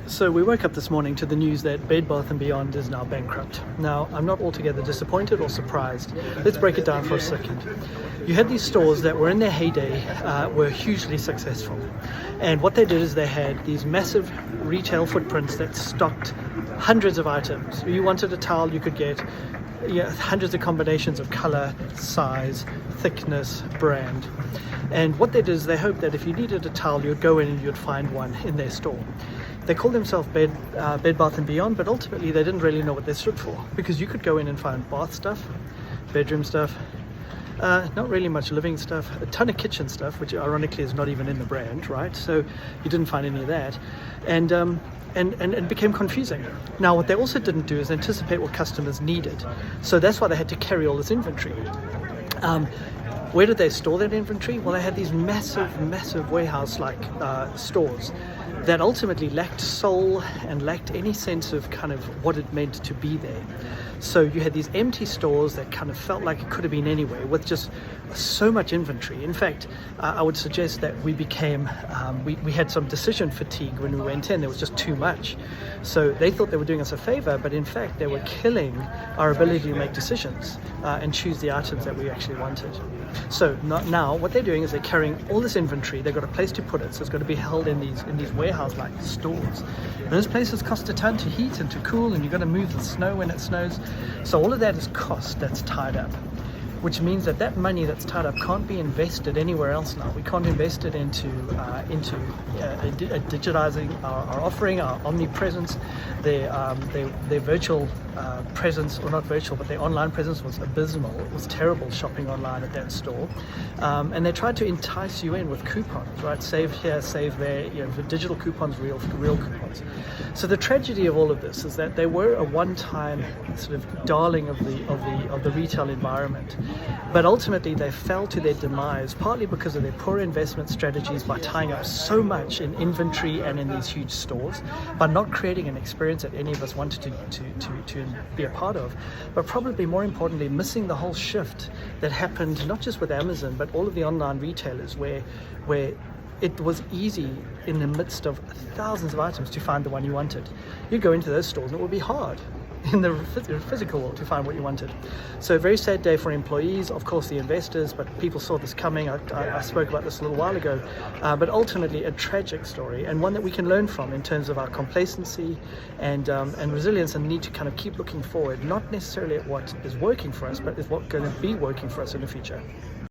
So we woke up this morning to the news that Bed Bath & Beyond is now bankrupt. Now, I'm not altogether disappointed or surprised. Let's break it down for a second. You had these stores that were in their heyday, were hugely successful. And what they did is they had these massive retail footprints that stocked hundreds of items. You wanted a towel, you could get hundreds of combinations of color, size, thickness, brand. And what they did is they hoped that if you needed a towel, you'd go in and you'd find one in their store. They called themselves Bed Bath & Beyond, but ultimately they didn't really know what they stood for, because you could go in and find bath stuff, bedroom stuff, not really much living stuff, a ton of kitchen stuff, which ironically is not even in the brand, right? So you didn't find any of that, and it became confusing. Now, what they also didn't do is anticipate what customers needed, so that's why they had to carry all this inventory. Where did they store that inventory? Well, they had these massive warehouse-like stores that ultimately lacked soul and lacked any sense of kind of what it meant to be there. So you had these empty stores that kind of felt like it could have been anywhere, with just so much inventory. In fact, I would suggest that we became, we had some decision fatigue when we went in. There was just too much. So they thought they were doing us a favor, but in fact they were killing our ability to make decisions and choose the items that we actually wanted. So now what they're doing is they're carrying all this inventory. They've got a place to put it, so it's got to be held in these warehouse-like stores. And those places cost a ton to heat and to cool, and you've got to move the snow when it snows. So all of that is cost that's tied up, which means that money that's tied up can't be invested anywhere else now. We can't invest it into digitizing our offering, our omnipresence. Their virtual presence, or not virtual, but their online presence was abysmal. It was terrible shopping online at that store. And they tried to entice you in with coupons, right? Save here, save there, for digital coupons, real coupons. So the tragedy of all of this is that they were a one-time sort of darling of the retail environment. But ultimately they fell to their demise, partly because of their poor investment strategies, by tying up so much in inventory and in these huge stores, by not creating an experience that any of us wanted to be a part of, but probably more importantly, missing the whole shift that happened not just with Amazon, but all of the online retailers, where it was easy in the midst of thousands of items to find the one you wanted. You'd go into those stores and it would be hard in the physical world to find what you wanted. So a very sad day for employees, of course the investors, but people saw this coming. I spoke about this a little while ago, but ultimately a tragic story, and one that we can learn from in terms of our complacency and resilience, and need to kind of keep looking forward, not necessarily at what is working for us, but is what's going to be working for us in the future.